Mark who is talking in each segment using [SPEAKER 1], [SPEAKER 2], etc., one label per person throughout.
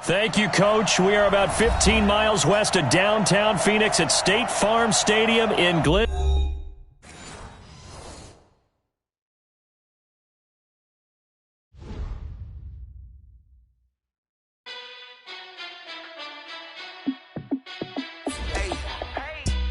[SPEAKER 1] Thank you, Coach. We are about 15 miles west of downtown Phoenix at State Farm Stadium in Glen.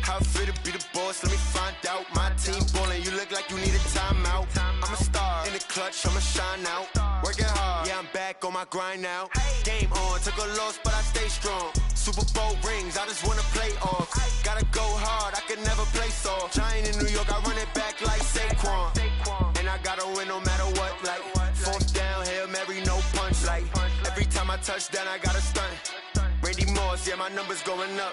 [SPEAKER 2] How fit to be the boss? Let me find out. My team ballin', you look like you need a timeout. I'm a star in the clutch, I'ma shine out. Working hard, yeah, I'm back on my grind now. Game on, took a loss, but I stay strong. Super Bowl rings, I just wanna play off. Gotta go hard, I can never play soft. Giant in New York, I run it back like Saquon. And I gotta win no matter what, like fourth down, Hail Mary, no punch. Like every time I touch down, I gotta stunt. Randy Moss, yeah, my numbers going up.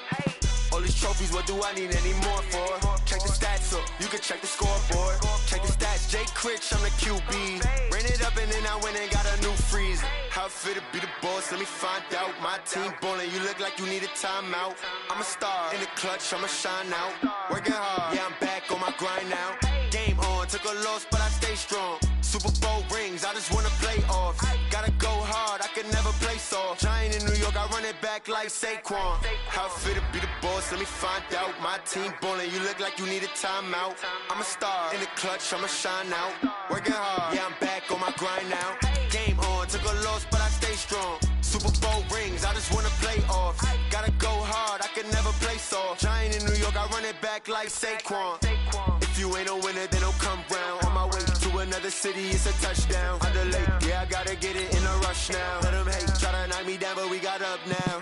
[SPEAKER 2] All these trophies, what do I need any more for? Check the stats up, you can check the scoreboard. Check the stats, Jay Critch, I'm the QB. Ran it up and then I went and got a new freeze. How fit to be the boss, let me find out. My team ballin', you look like you need a timeout. I'm a star in the clutch, I'ma shine out. Working hard, yeah, I'm back on my grind now. Game on, took a loss, but I stay strong. Super Bowl rings, I just wanna play off. Gotta go hard, I can never play soft. Giant in New York, I run it back like Saquon. How fit to be the boss, let me find out. My team ballin', you look like you need a timeout. I'm a star in the clutch, I'ma shine out. Working hard, yeah, I'm back on my grind now. Game on, took a loss, but I stay strong. Super Bowl rings, I just wanna play off. Gotta go hard, I can never play soft. Giant in New York, I run it back like Saquon. If you ain't a winner, then don't come round. On my way to another city, it's a touchdown. Under late, yeah, I gotta get it in a rush now. Let them hate, try to knock me down, but we got up now.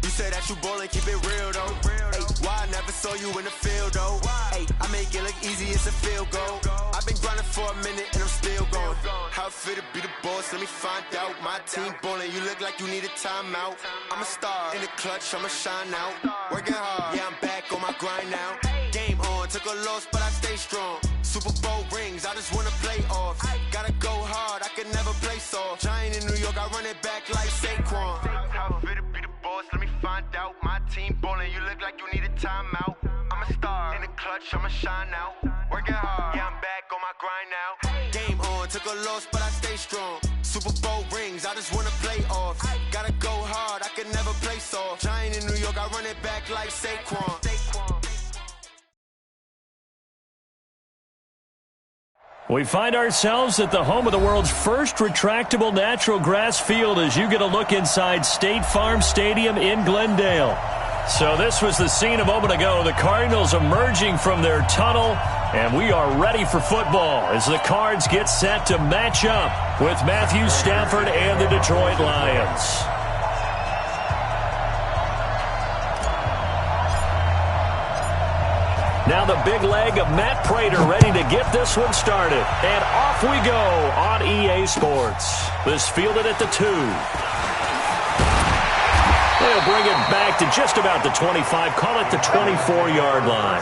[SPEAKER 2] You say that you ballin', keep it real though. Hey, why I never saw you in the field though? Hey, I make it look easy, it's a field goal. I've been grinding for a minute and I'm still going. How fit to be the boss, let me find out. My team ballin', you look like you need a timeout. I'm a star in the clutch, I'ma shine out. Working hard, yeah, I'm back on my grind now. Game on, took a loss, but I stay strong. Super Bowl rings, I just wanna play off. Gotta go hard, I can never play soft. Giant in New York, I run it back like Saquon. How fit to be the boss, let me find out. My team ballin', you look like you need a timeout. I'm a star in the clutch, I'ma shine out. Working hard, yeah, I'm back on my grind now. Game on, took a loss, but I stay strong. Super Bowl rings, I just wanna play off. Gotta go hard, I can never play soft. Giant in New York, I run it back like Saquon.
[SPEAKER 1] We find ourselves at the home of the world's first retractable natural grass field as you get a look inside State Farm Stadium in Glendale. So this was the scene a moment ago. The Cardinals emerging from their tunnel, and we are ready for football as the Cards get set to match up with Matthew Stafford and the Detroit Lions. Now the big leg of Matt Prater ready to get this one started. And off we go on EA Sports. This fielded at the 2. They'll bring it back to just about the 25. Call it the 24-yard line.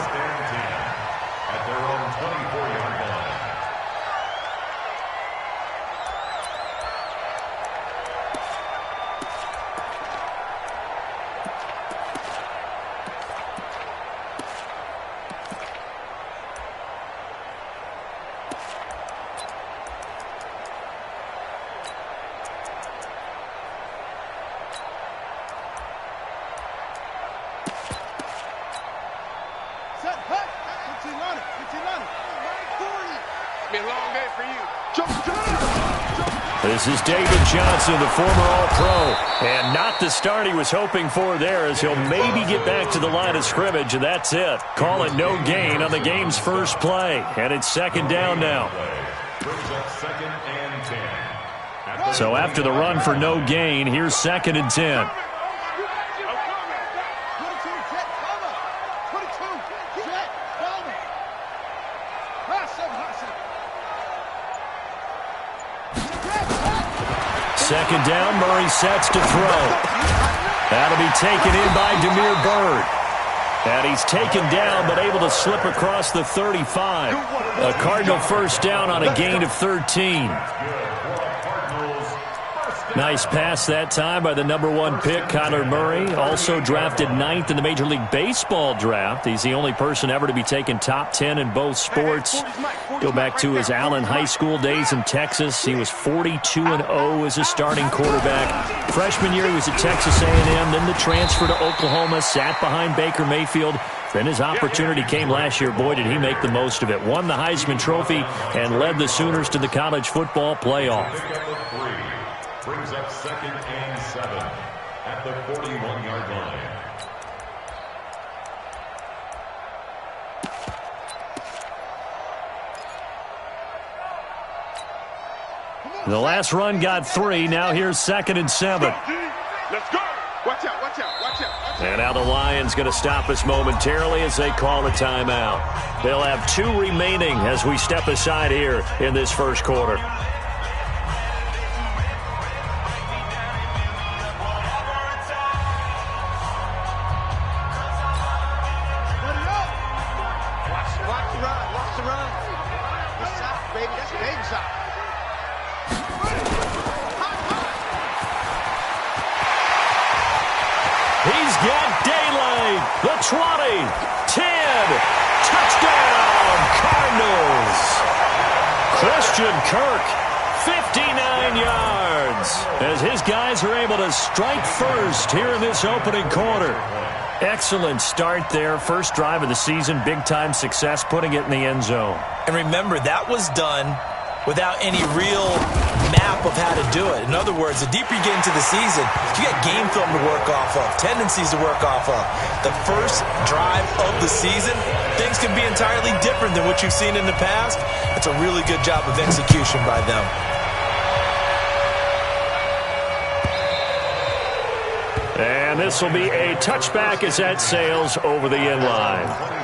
[SPEAKER 1] This is David Johnson, the former All-Pro, and not the start he was hoping for there as he'll maybe get back to the line of scrimmage, and that's it. Call it no gain on the game's first play, and it's second down now. So after the run for no gain, here's 2nd and 10. Second down, Murray sets to throw. That'll be taken in by Damiere Byrd. And he's taken down but able to slip across the 35. A Cardinal first down on a gain of 13. Nice pass that time by the #1 pick, Kyler Murray. Also drafted 9th in the Major League Baseball draft. He's the only person ever to be taken top 10 in both sports. Go back to his Allen High School days in Texas. He was 42-0 as a starting quarterback. Freshman year, he was at Texas A&M. Then the transfer to Oklahoma, sat behind Baker Mayfield. Then his opportunity came last year. Boy, did he make the most of it. Won the Heisman Trophy and led the Sooners to the college football playoff.
[SPEAKER 3] Brings up 2nd and 7 at the 41-yard line.
[SPEAKER 1] The last run got 3. Now here's 2nd and 7.
[SPEAKER 4] Let's go. Watch out, watch out, watch out.
[SPEAKER 1] And now the Lions going to stop us momentarily as they call a timeout. They'll have 2 remaining as we step aside here in this first quarter. He's got daylight. The 20, 10, touchdown, Cardinals. Christian Kirk, 59 yards, as his guys are able to strike first here in this opening quarter. Excellent start there. First drive of the season, big-time success, putting it in the end zone.
[SPEAKER 5] And remember, that was done without any real map of how to do it. In other words, the deeper you get into the season, you got game film to work off of, tendencies to work off of. The first drive of the season, things can be entirely different than what you've seen in the past. It's a really good job of execution by them.
[SPEAKER 1] And this will be a touchback as that sails over the end line.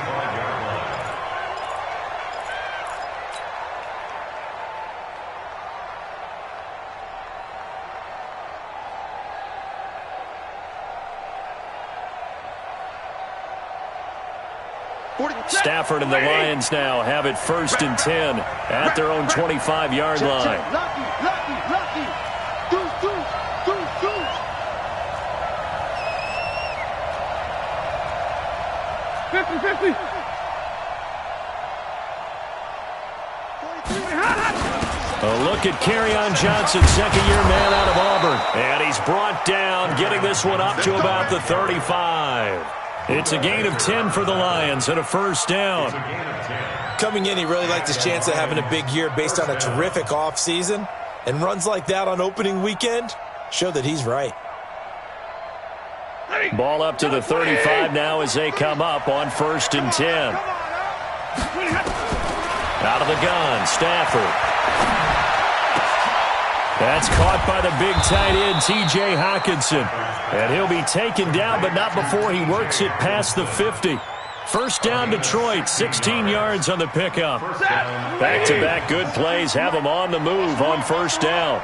[SPEAKER 1] Stafford and the Lions now have it 1st and 10 at their own 25-yard line.
[SPEAKER 4] Lucky. Deuce. 50.
[SPEAKER 1] A look at Kerryon Johnson, second-year man out of Auburn. And he's brought down, getting this one up to about the 35. It's a gain of 10 for the Lions and a first down.
[SPEAKER 5] Coming in, he really liked his chance of having a big year based on a terrific offseason. And runs like that on opening weekend show that he's right.
[SPEAKER 1] Ball up to the 35 now as they come up on 1st and 10. Out of the gun, Stafford. That's caught by the big tight end, T.J. Hockenson. And he'll be taken down, but not before he works it past the 50. First down, Detroit, 16 yards on the pickup. Back-to-back good plays have him on the move on first down.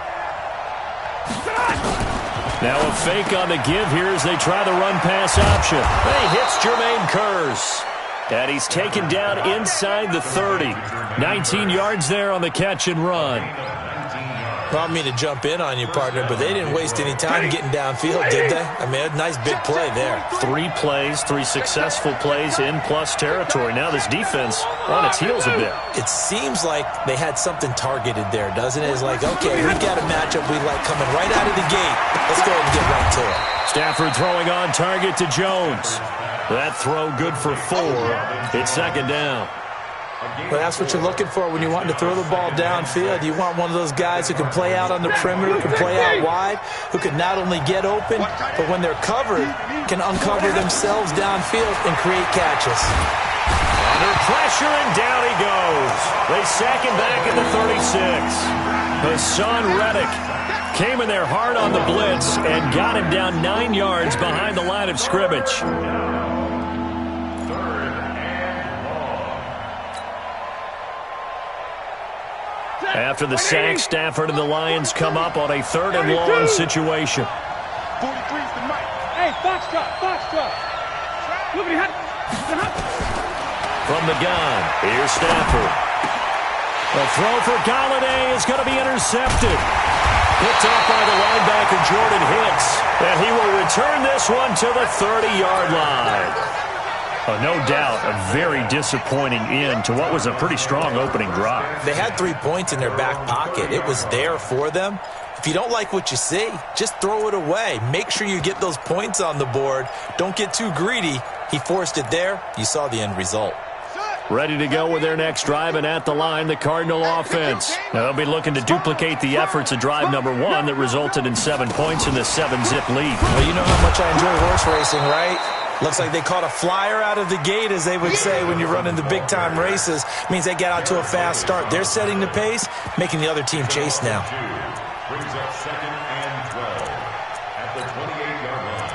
[SPEAKER 1] Now a fake on the give here as they try the run-pass option. He hits Jermaine Kearse. And he's taken down inside the 30. 19 yards there on the catch and run.
[SPEAKER 5] I don't mean to jump in on you, partner, but they didn't waste any time getting downfield, did they? I mean, a nice big play there.
[SPEAKER 1] 3 plays, 3 successful plays in plus territory. Now this defense on its heels a bit.
[SPEAKER 5] It seems like they had something targeted there, doesn't it? It's like, okay, we've got a matchup we like coming right out of the gate. Let's go ahead and get right to it.
[SPEAKER 1] Stafford throwing on target to Jones. That throw good for 4. It's second down.
[SPEAKER 5] Well, that's what you're looking for when you're wanting to throw the ball downfield. You want one of those guys who can play out on the perimeter, can play out wide, who can not only get open, but when they're covered, can uncover themselves downfield and create catches.
[SPEAKER 1] Under pressure, and down he goes. They sack him back at the 36. Hassan Reddick came in there hard on the blitz and got him down 9 yards behind the line of scrimmage. After the sack, Stafford and the Lions come up on a 3rd and long situation.
[SPEAKER 4] 43's the mic. Hey, Foxtrot.
[SPEAKER 1] From the gun, here's Stafford. The throw for Galladay is going to be intercepted. Picked up by the linebacker, Jordan Hicks. And he will return this one to the 30-yard line. Oh, no doubt, a very disappointing end to what was a pretty strong opening drive.
[SPEAKER 5] They had 3 points in their back pocket. It was there for them. If you don't like what you see, just throw it away. Make sure you get those points on the board. Don't get too greedy. He forced it there. You saw the end result.
[SPEAKER 1] Ready to go with their next drive, and at the line, the Cardinal offense. Now, they'll be looking to duplicate the efforts of drive number 1 that resulted in 7 points in the 7-zip lead.
[SPEAKER 5] Well, you know how much I enjoy horse racing, right? Looks like they caught a flyer out of the gate, as they would say when you're running the big-time races. Means they get out to a fast start. They're setting the pace, making the other team chase now.
[SPEAKER 3] Brings up 2nd and 12 at the 28-yard line.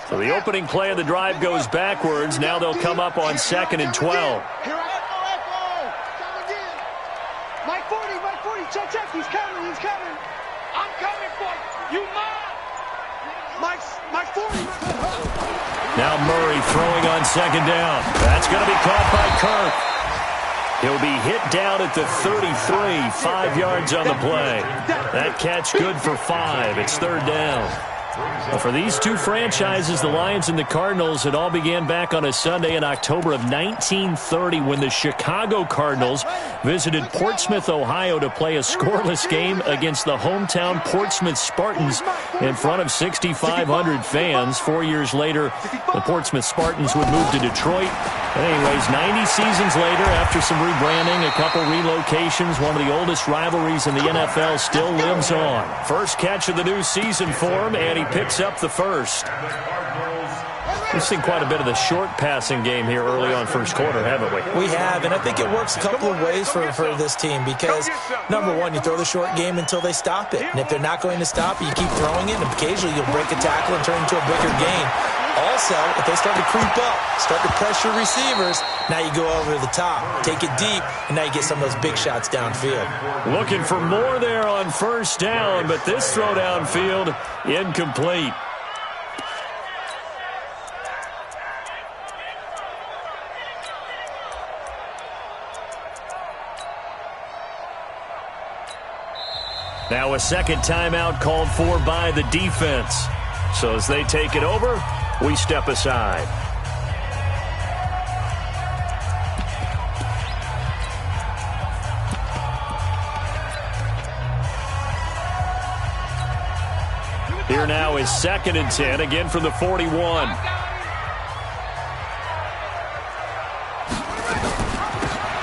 [SPEAKER 1] So the opening play of the drive goes backwards. Now they'll come up on 2nd and 12.
[SPEAKER 4] Here I go. Come again. Mike 40. Check. He's coming. I'm coming for you. You mine. Mike 40.
[SPEAKER 1] Now Murray throwing on 2nd down. That's going to be caught by Kirk. He'll be hit down at the 33, 5 yards on the play. That catch good for 5. It's 3rd down. Well, for these two franchises, the Lions and the Cardinals, it all began back on a Sunday in October of 1930 when the Chicago Cardinals visited Portsmouth, Ohio to play a scoreless game against the hometown Portsmouth Spartans in front of 6,500 fans. 4 years later, the Portsmouth Spartans would move to Detroit. But anyways, 90 seasons later, after some rebranding, a couple relocations, one of the oldest rivalries in the NFL still lives on. First catch of the new season for him, and he picks up the first. We've seen quite a bit of the short passing game here early on first quarter, haven't we?
[SPEAKER 5] We have, and I think it works a couple of ways for this team because, number one, you throw the short game until they stop it. And if they're not going to stop it, you keep throwing it, and occasionally you'll break a tackle and turn it into a bigger gain. Also, if they start to creep up, start to pressure receivers, now you go over the top, take it deep, and now you get some of those big shots downfield.
[SPEAKER 1] Looking for more there on first down, but this throw downfield incomplete. Now a second timeout called for by the defense. So as they take it over, we step aside. Here now is 2nd and 10, again from the 41.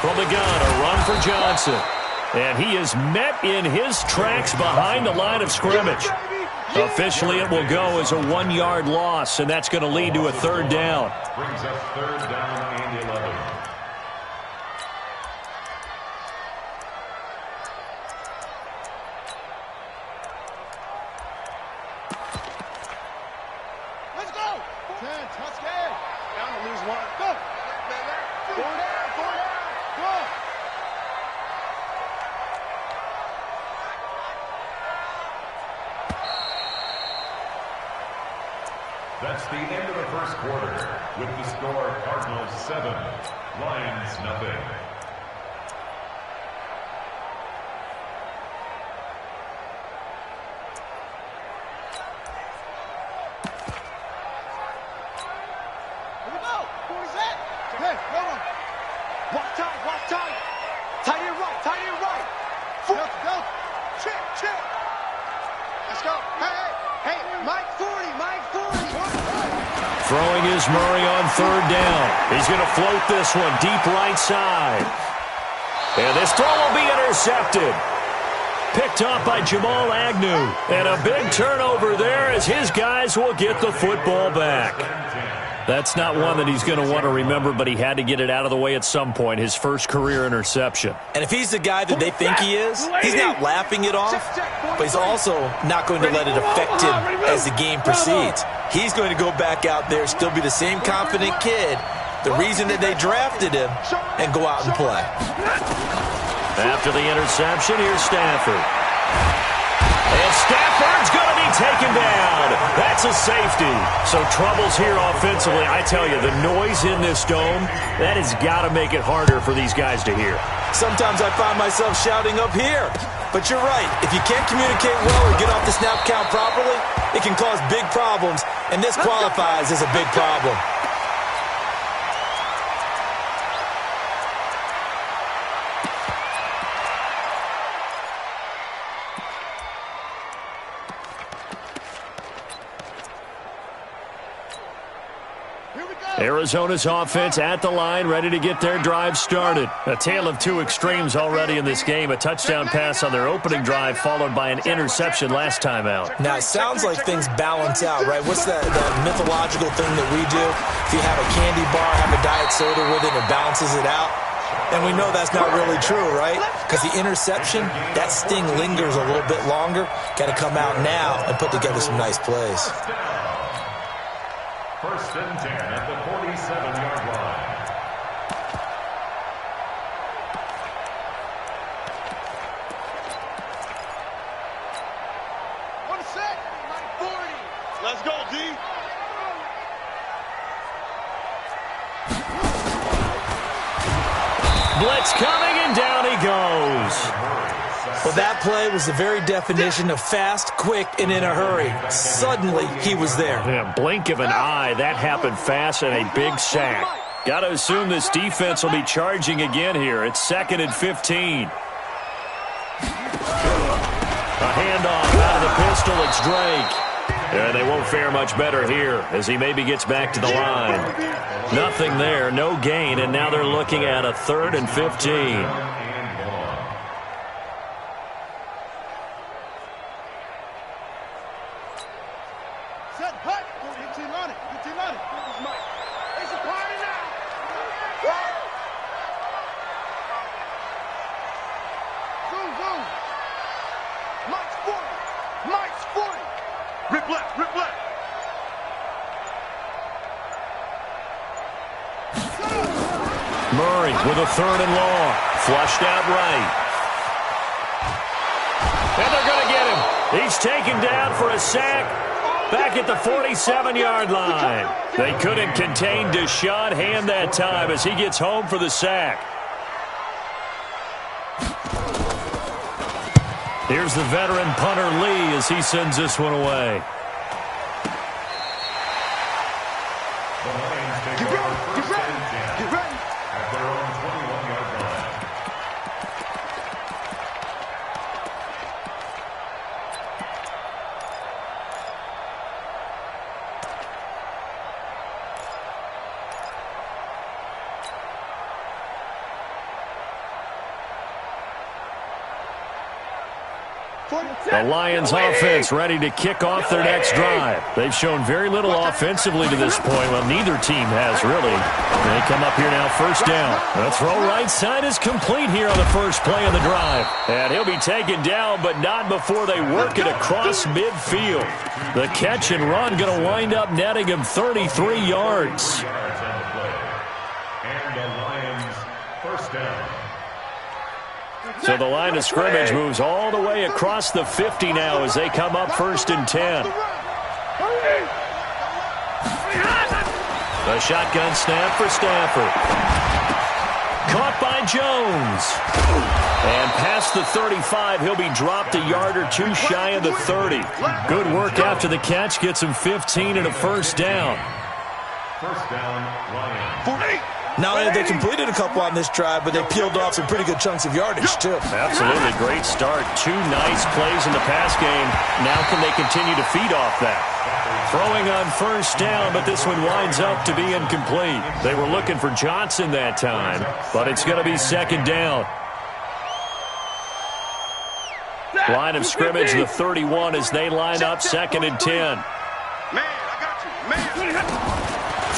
[SPEAKER 1] From the gun, a run for Johnson. And he is met in his tracks behind the line of scrimmage. Officially, it will go as a 1-yard loss, and that's going to lead to a 3rd down.
[SPEAKER 3] Brings up 3rd down and 11.
[SPEAKER 4] Let's go. 10, touchdown. Down to lose 1. Go. Go down. Go.
[SPEAKER 3] That's the end of the first quarter with the score Cardinals 7, Lions nothing.
[SPEAKER 4] Here we go. Who is that? Hey, go on. Walk tight. Tight and right. Go. Chip. Let's go. Hey, Mike 40.
[SPEAKER 1] Throwing is Murray on 3rd down. He's going to float this one deep right side. And this throw will be intercepted. Picked off by Jamal Agnew. And a big turnover there as his guys will get the football back. That's not one that he's going to want to remember, but he had to get it out of the way at some point, his first career interception.
[SPEAKER 5] And if he's the guy that they think he is, he's not laughing it off, but he's also not going to let it affect him as the game proceeds. He's going to go back out there, still be the same confident kid, the reason that they drafted him, and go out and play.
[SPEAKER 1] After the interception, here's Stafford. And Stafford's going to be taken down. That's That's a safety. So troubles here offensively. I tell you, the noise in this dome, that has got to make it harder for these guys to hear.
[SPEAKER 5] Sometimes I find myself shouting up here. But you're right. If you can't communicate well or get off the snap count properly, it can cause big problems, and this qualifies as a big problem.
[SPEAKER 1] Arizona's offense at the line, ready to get their drive started. A tale of two extremes already in this game. A touchdown pass on their opening drive, followed by an interception last time out.
[SPEAKER 5] Now, it sounds like things balance out, right? What's that mythological thing that we do? If you have a candy bar, have a diet soda with it, it balances it out. And we know that's not really true, right? Because the interception, that sting lingers a little bit longer. Got to come out now and put together some nice plays.
[SPEAKER 3] First and 10 at the 47-yard line.
[SPEAKER 4] One set, 40. Let's go, D.
[SPEAKER 1] Blitz coming, and down he goes.
[SPEAKER 5] Well, that play was the very definition of fast, quick, and in a hurry. Suddenly, he was there.
[SPEAKER 1] Yeah, blink of an eye, that happened fast, and a big sack. Got to assume this defense will be charging again here. It's 2nd and 15. A handoff out of the pistol. It's Drake. And they won't fare much better here as he maybe gets back to the line. Nothing there, no gain, and now they're looking at a 3rd and 15. Murray with a 3rd and long. Flushed out right. And they're going to get him. He's taken down for a sack back at the 47-yard line. They couldn't contain Deshaun Hand that time as he gets home for the sack. Here's the veteran punter Lee as he sends this one away. The Lions offense ready to kick off their next drive. They've shown very little offensively to this point. Well, neither team has really. They come up here now, 1st down. The throw right side is complete here on the first play of the drive. And he'll be taken down, but not before they work it across midfield. The catch and run going to wind up netting him 33 yards.
[SPEAKER 3] And the Lions, 1st down.
[SPEAKER 1] So the line of scrimmage moves all the way across the 50 now as they come up 1st and 10. The shotgun snap for Stafford. Caught by Jones. And past the 35, he'll be dropped a yard or two shy of the 30. Good work after the catch. Gets him 15 and a 1st down.
[SPEAKER 3] 1st down, Lions.
[SPEAKER 5] Not only have they completed a couple on this drive, but they peeled off some pretty good chunks of yardage, too.
[SPEAKER 1] Absolutely. Great start. 2 nice plays in the pass game. Now can they continue to feed off that? Throwing on 1st down, but this one winds up to be incomplete. They were looking for Johnson that time, but it's going to be 2nd down. Line of scrimmage, the 31 as they line up 2nd and 10.
[SPEAKER 4] Man, I got you. Man.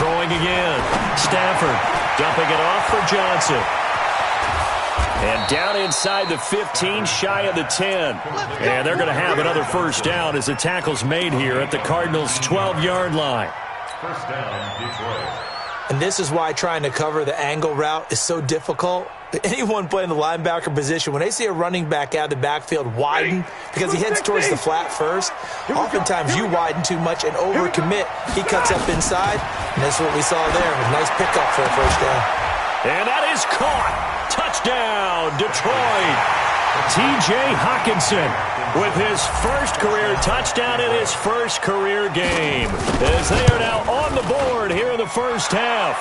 [SPEAKER 1] Throwing again. Stafford dumping it off for Johnson. And down inside the 15, shy of the 10. And they're going to have another 1st down as the tackle's made here at the Cardinals' 12-yard line.
[SPEAKER 3] 1st down, Detroit.
[SPEAKER 5] And this is why trying to cover the angle route is so difficult. Anyone playing the linebacker position, when they see a running back out of the backfield widen because he heads towards the flat first, oftentimes you widen too much and overcommit. He cuts up inside, and that's what we saw there. A nice pickup for a first down.
[SPEAKER 1] And that is caught. Touchdown, Detroit. T.J. Hockenson with his first career touchdown in his first career game, as they are now on the board here in the first half.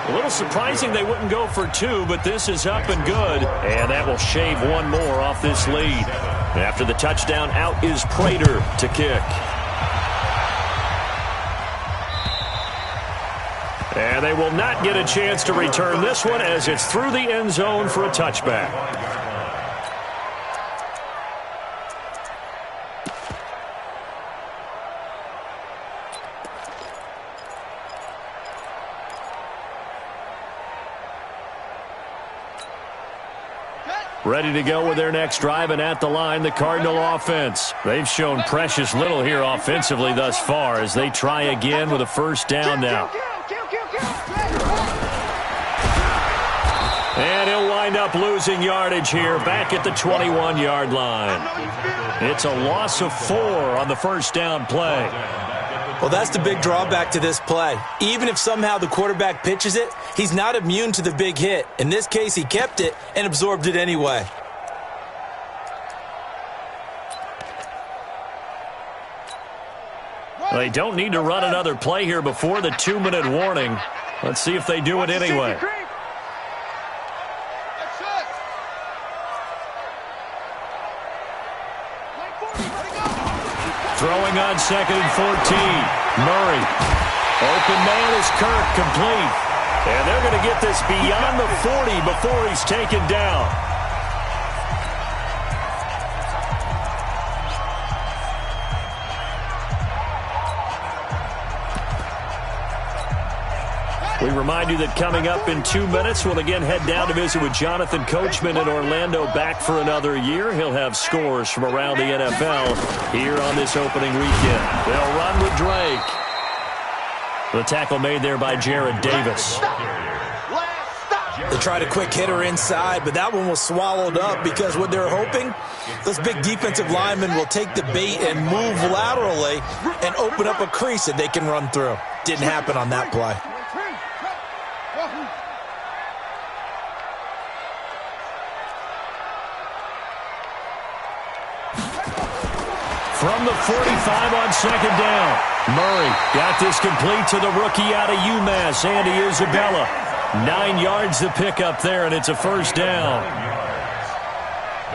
[SPEAKER 1] A little surprising they wouldn't go for two, but this is up and good, and that will shave one more off this lead. After the touchdown, out is Prater to kick. And they will not get a chance to return this one as it's through the end zone for a touchback. Ready to go with their next drive, and at the line, the Cardinal offense. They've shown precious little here offensively thus far as they try again with a first down now. And he'll wind up losing yardage here back at the 21-yard line. It's a loss of 4 on the first down play.
[SPEAKER 5] Well, that's the big drawback to this play. Even if somehow the quarterback pitches it, he's not immune to the big hit. In this case, he kept it and absorbed it anyway.
[SPEAKER 1] They don't need to run another play here before the 2-minute warning. Let's see if they do it anyway. Throwing on 2nd and 14. Murray. Open man is Kirk, complete. And they're going to get this beyond the 40 before he's taken down. We remind you that coming up in 2 minutes, we'll again head down to visit with Jonathan Coachman in Orlando, back for another year. He'll have scores from around the NFL here on this opening weekend. They'll run with Drake. The tackle made there by Jared Davis.
[SPEAKER 5] They tried a quick hitter inside, but that one was swallowed up because what they're hoping, those big defensive linemen will take the bait and move laterally and open up a crease that they can run through. Didn't happen on that play.
[SPEAKER 1] From the 45 on 2nd down. Murray got this complete to the rookie out of UMass, Andy Isabella. 9 yards to pick up there, and it's a first down.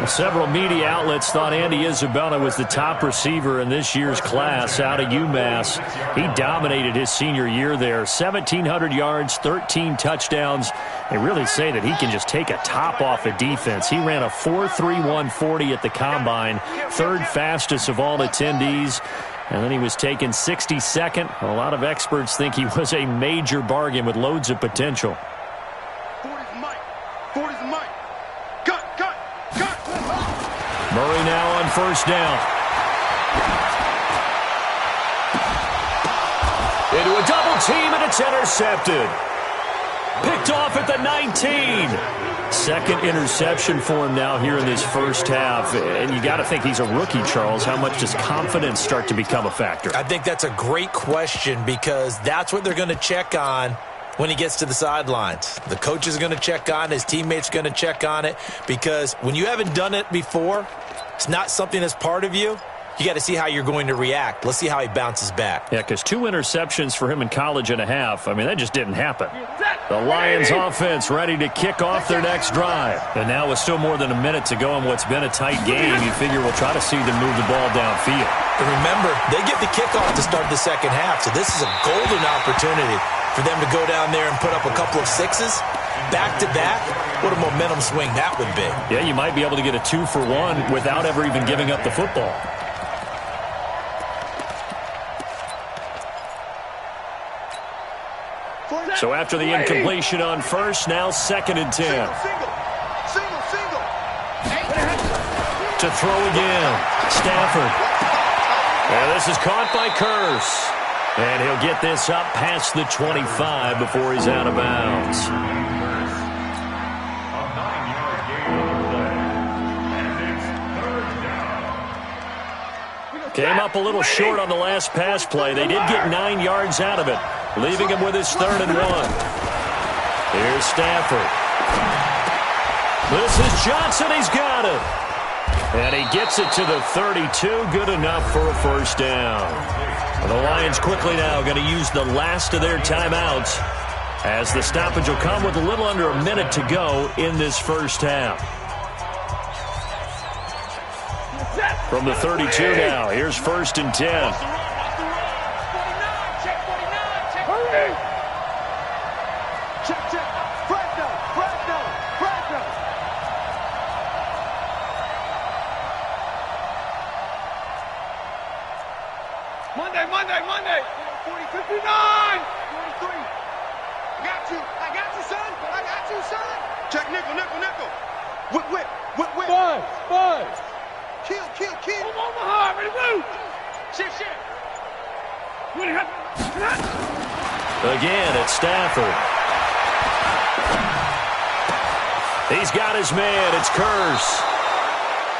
[SPEAKER 1] Several media outlets thought Andy Isabella was the top receiver in this year's class out of UMass. He dominated his senior year there. 1,700 yards, 13 touchdowns. They really say that he can just take a top off a defense. He ran a 4.31 40 at the Combine, 3rd fastest of all attendees. And then he was taken 62nd. A lot of experts think he was a major bargain with loads of potential.
[SPEAKER 4] 40's Mike. 40's Mike. Cut.
[SPEAKER 1] Murray now on first down. Into a double team, and it's intercepted. Picked off at the 19. 2nd interception for him now here in this first half. And you got to think he's a rookie, Charles. How much does confidence start to become a factor?
[SPEAKER 5] I think that's a great question because that's what they're going to check on when he gets to the sidelines. The coach is going to check on it. His teammates are going to check on it because when you haven't done it before, it's not something that's part of you. You got to see how you're going to react. Let's see how he bounces back.
[SPEAKER 1] Yeah, because 2 interceptions for him in college and a half. I mean, that just didn't happen. The Lions offense ready to kick off their next drive. And now with still more than a minute to go in what's been a tight game, you figure we'll try to see them move the ball downfield.
[SPEAKER 5] And remember, they get the kickoff to start the second half, so this is a golden opportunity for them to go down there and put up a couple of 6s. Back-to-back, what a momentum swing that would be.
[SPEAKER 1] Yeah, you might be able to get a 2-for-1 without ever even giving up the football. So after the incompletion on first, now 2nd and 10.
[SPEAKER 4] Single.
[SPEAKER 1] To throw again, Stafford. And this is caught by Curse. And he'll get this up past the 25 before he's out of bounds.
[SPEAKER 3] A 9-yard gain on the play. And it's third down.
[SPEAKER 1] Came up a little short on the last pass play. They did get 9 yards out of it, leaving him with his 3rd and 1. Here's Stafford. This is Johnson. He's got it. And he gets it to the 32. Good enough for a first down. The Lions quickly now going to use the last of their timeouts as the stoppage will come with a little under a minute to go in this first half. From the 32 now, here's 1st and 10.
[SPEAKER 4] Monday. 40, 59. 43. I got you, son. Check nickel. Whip. Buzz. Kill. Omaha, ready to move. Shift.
[SPEAKER 1] Again, it's Stafford. He's got his man. It's Curse.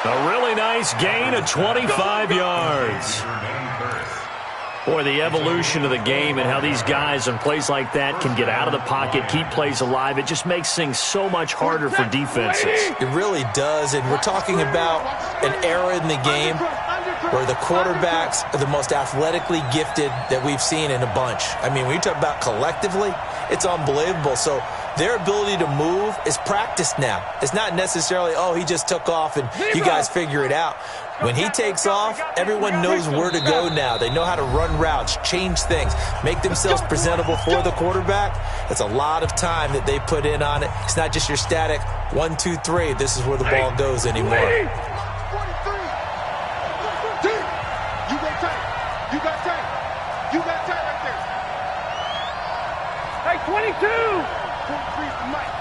[SPEAKER 1] A really nice gain of 25 yards. Boy, the evolution of the game and how these guys in plays like that can get out of the pocket, keep plays alive, it just makes things so much harder for defenses.
[SPEAKER 5] It really does, and we're talking about an era in the game where the quarterbacks are the most athletically gifted that we've seen in a bunch. I mean, when you talk about collectively, it's unbelievable. So their ability to move is practiced now. It's not necessarily, oh, he just took off and you guys figure it out. When he takes off, everyone knows where to go now. They know how to run routes, change things, make themselves presentable for the quarterback. It's a lot of time that they put in on it. It's not just your static 1, 2, 3. This is where the ball goes anymore.
[SPEAKER 4] You got tight right there. Hey, 22. 43 for Mike.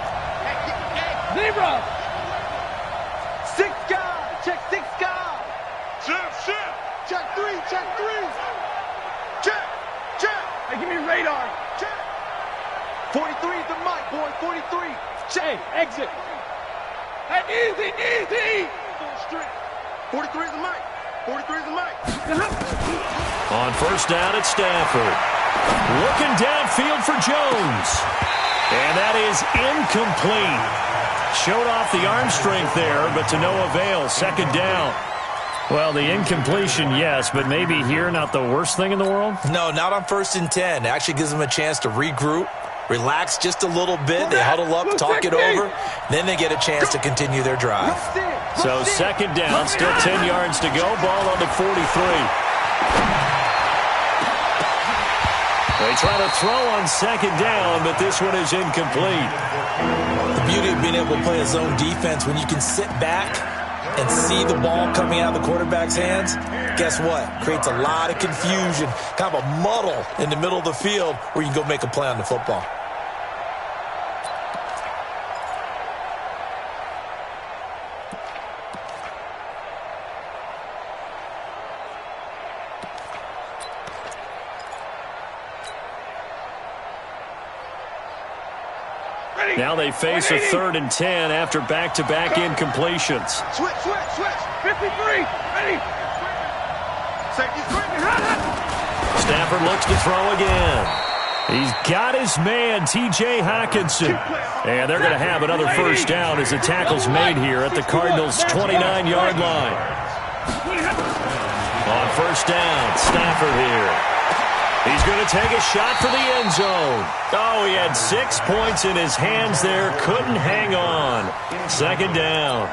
[SPEAKER 4] Zebra. 6 guys. Check 6 guys. Shift. Check 3. Check. Hey, give me radar. Check. 43 is the mic, boy. 43. Check. Exit. Hey, easy. Full strength. 43 is the mic.
[SPEAKER 1] On first down, it's Stafford. Looking downfield for Jones. And that is incomplete. Showed off the arm strength there, but to no avail. 2nd down. Well, the incompletion, yes, but maybe here not the worst thing in the world?
[SPEAKER 5] No, not on 1st and 10. It actually gives them a chance to regroup, relax just a little bit. They huddle up, talk it over. Then they get a chance to continue their drive.
[SPEAKER 1] So 2nd down, still 10 yards to go. Ball on the 43. They try to throw on 2nd down, but this one is incomplete.
[SPEAKER 5] The beauty of being able to play a zone defense when you can sit back and see the ball coming out of the quarterback's hands, guess what? Creates a lot of confusion, kind of a muddle in the middle of the field where you can go make a play on the football.
[SPEAKER 1] Now they face a 3rd and 10 after back-to-back incompletions.
[SPEAKER 4] Switch. 53. Ready. Safety screen.
[SPEAKER 1] Stafford looks to throw again. He's got his man, T.J. Hockenson. And they're going to have another first down as the tackle's made here at the Cardinals' 29-yard line. On first down, Stafford here. He's going to take a shot for the end zone. Oh, he had 6 points in his hands there. Couldn't hang on. 2nd down.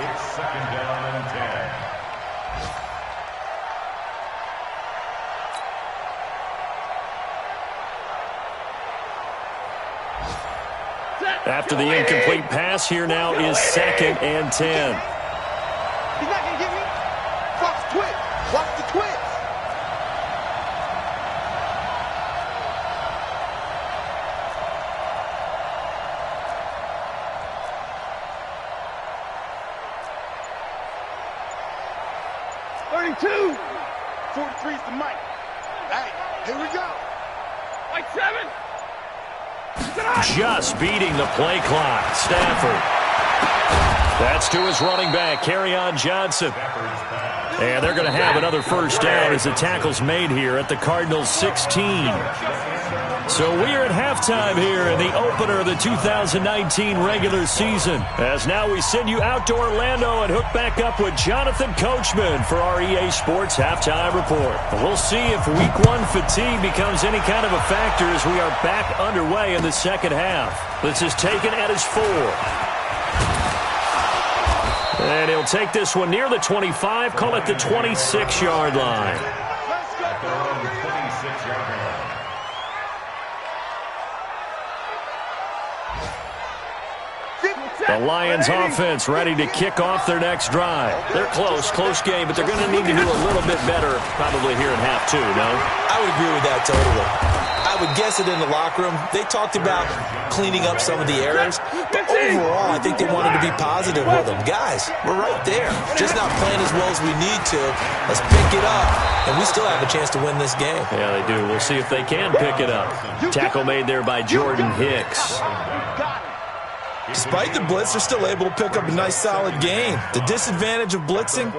[SPEAKER 3] It's 2nd down and 10.
[SPEAKER 1] After the incomplete pass, here now is 2nd and 10.
[SPEAKER 4] He's not going to get me. Watch the twitch. Two. 43's the mic. Hey, Here we go.
[SPEAKER 6] Like 7.
[SPEAKER 1] Just beating the play clock. Stafford. That's to his running back, Kerryon Johnson. And they're going to have another first down as the tackle's made here at the Cardinals' 16. So we are at halftime here in the opener of the 2019 regular season. As now we send you out to Orlando and hook back up with Jonathan Coachman for our EA Sports Halftime Report. We'll see if Week 1 fatigue becomes any kind of a factor as we are back underway in the second half. This is taken at his 4. And he'll take this one near the 25, call it the 26-yard line. The Lions offense ready to kick off their next drive. They're close game, but they're going to need to do a little bit better probably here in half 2, no?
[SPEAKER 5] I would agree with that totally. I would guess it in the locker room. They talked about cleaning up some of the errors, but overall, I think they wanted to be positive with them. Guys, we're right there. Just not playing as well as we need to. Let's pick it up, and we still have a chance to win this game.
[SPEAKER 1] Yeah, they do. We'll see if they can pick it up. Tackle made there by Jordan Hicks.
[SPEAKER 5] Despite the blitz, they're still able to pick up a nice, solid gain. The disadvantage of blitzing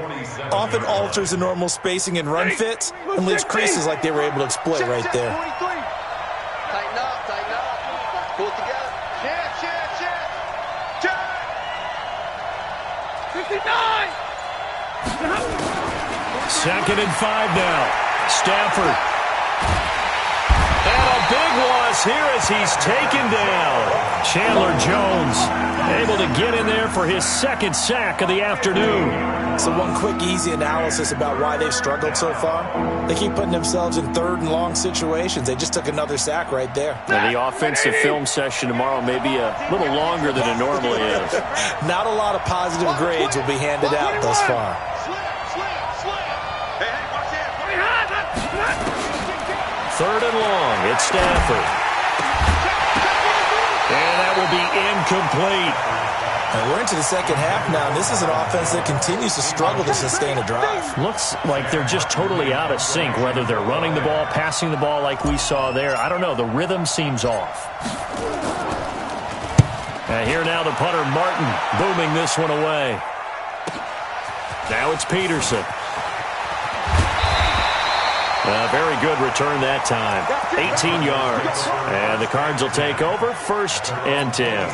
[SPEAKER 5] often alters the normal spacing and run fits and leaves creases like they were able to exploit right there.
[SPEAKER 4] Tighten up. Pull it together. Check.
[SPEAKER 6] 59.
[SPEAKER 1] 2nd and 5 now. Stafford. And a big loss here as he's taken down. Chandler Jones able to get in there for his 2nd sack of the afternoon.
[SPEAKER 5] So one quick, easy analysis about why they've struggled so far. They keep putting themselves in 3rd and long situations. They just took another sack right there.
[SPEAKER 1] And the offensive film session tomorrow may be a little longer than it normally is.
[SPEAKER 5] Not a lot of positive grades will be handed out thus far.
[SPEAKER 1] Third and long, it's Stafford. And that will be incomplete.
[SPEAKER 5] And we're into the second half now. This is an offense that continues to struggle to sustain a drive.
[SPEAKER 1] Looks like they're just totally out of sync, whether they're running the ball, passing the ball like we saw there. I don't know. The rhythm seems off. And here now the punter, Martin, booming this one away. Now it's Peterson. Very good return that time. 18 yards. And the Cards will take over 1st and 10.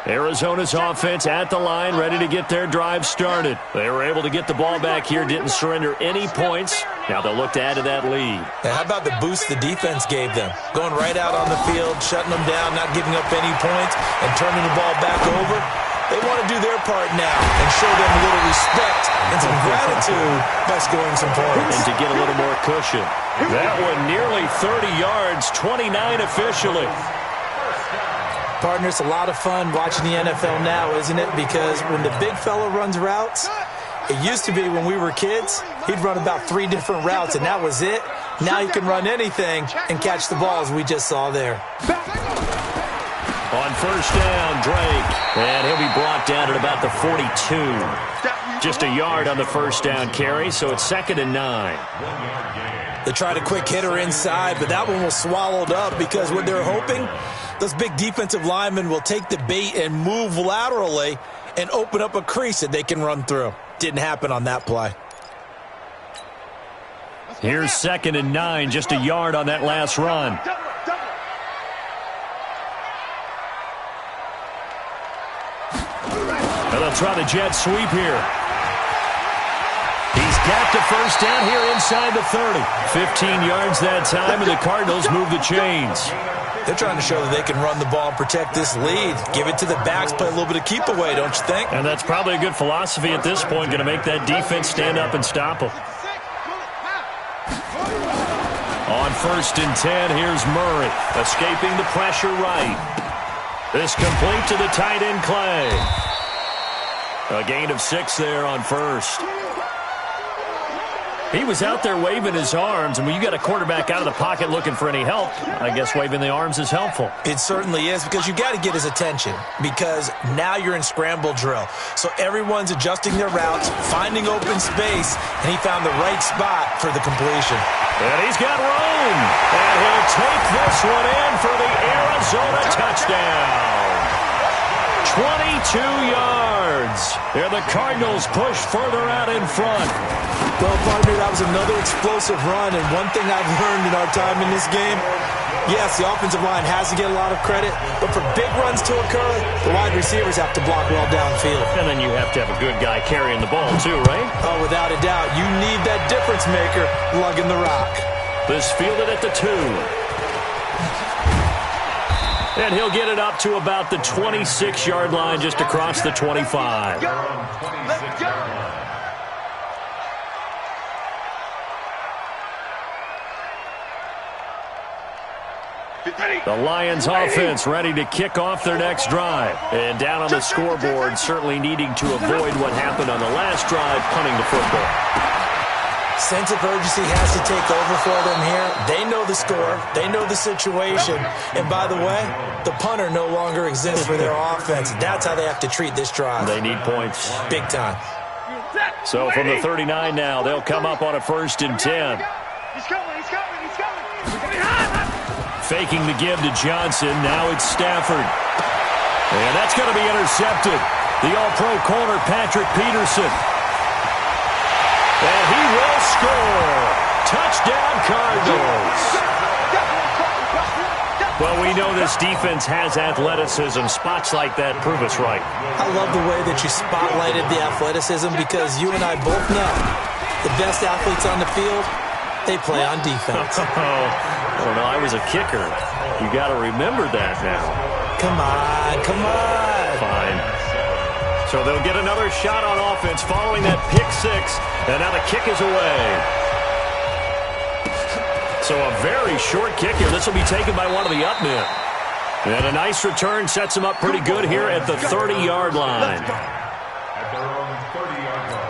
[SPEAKER 1] Arizona's offense at the line, ready to get their drive started. They were able to get the ball back here, didn't surrender any points. Now they'll look to add to that lead.
[SPEAKER 5] And how about the boost the defense gave them? Going right out on the field, shutting them down, not giving up any points, and turning the ball back over. They want to do their part now and show them a little respect and some gratitude by scoring some points.
[SPEAKER 1] And to get a little more cushion. That one nearly 30 yards, 29 officially.
[SPEAKER 5] Partner, it's a lot of fun watching the NFL now, isn't it? Because when the big fella runs routes, it used to be when we were kids, he'd run about 3 different routes, and that was it. Now you can run anything and catch the ball, as we just saw there.
[SPEAKER 1] On first down, Drake. And he'll be brought down at about the 42. Just a yard on the first down carry, so it's 2nd and 9.
[SPEAKER 5] They tried a quick hitter inside, but that one was swallowed up because what they're hoping, those big defensive linemen will take the bait and move laterally and open up a crease that they can run through. Didn't happen on that play.
[SPEAKER 1] Here's 2nd and 9, just a yard on that last run. And they'll try the jet sweep here. He's got the first down here inside the 30. 15 yards that time, and the Cardinals move the chains.
[SPEAKER 5] They're trying to show that they can run the ball and protect this lead. Give it to the backs, play a little bit of keep away, don't you think?
[SPEAKER 1] And that's probably a good philosophy at this point, going to make that defense stand up and stop them. On first and 10, here's Murray, escaping the pressure right. This complete to the tight end, Clay. A gain of 6 there on first. He was out there waving his arms, and when you got a quarterback out of the pocket looking for any help, I guess waving the arms is helpful.
[SPEAKER 5] It certainly is, because you got to get his attention, because now you're in scramble drill. So everyone's adjusting their routes, finding open space, and he found the right spot for the completion.
[SPEAKER 1] And he's got room, and he'll take this one in for the Arizona touchdown. 22 yards. And the Cardinals push further out in front.
[SPEAKER 5] Well, partner, that was another explosive run, and one thing I've learned in our time in this game, yes, the offensive line has to get a lot of credit, but for big runs to occur, the wide receivers have to block well downfield.
[SPEAKER 1] And then you have to have a good guy carrying the ball too, right?
[SPEAKER 5] Oh, without a doubt. You need that difference maker lugging the rock.
[SPEAKER 1] This fielded at the 2. And he'll get it up to about the 26-yard line, just across the 25.
[SPEAKER 4] Let's go.
[SPEAKER 1] The Lions offense ready to kick off their next drive. And down on the scoreboard, certainly needing to avoid what happened on the last drive, punting the football.
[SPEAKER 5] Sense of urgency has to take over for them here. They know the score. They know the situation. And by the way, the punter no longer exists for their offense. That's how they have to treat this drive.
[SPEAKER 1] They need points.
[SPEAKER 5] Big time.
[SPEAKER 1] So from the 39 now, they'll come up on a 1st and 10.
[SPEAKER 4] He's coming.
[SPEAKER 1] Faking the give to Johnson. Now it's Stafford. And that's going to be intercepted. The All-Pro corner, Patrick Peterson. And he will score. Touchdown, Cardinals. Well, we know this defense has athleticism. Spots like that prove us right.
[SPEAKER 5] I love the way that you spotlighted the athleticism, because you and I both know the best athletes on the field, they play on defense.
[SPEAKER 1] I don't know. I was a kicker. You got to remember that now.
[SPEAKER 5] Come on.
[SPEAKER 1] Fine. So they'll get another shot on offense following that pick 6. And now the kick is away. So a very short kick here. This will be taken by one of the up men. And a nice return sets him up pretty good here at the 30-yard line.
[SPEAKER 3] At their own 30-yard line.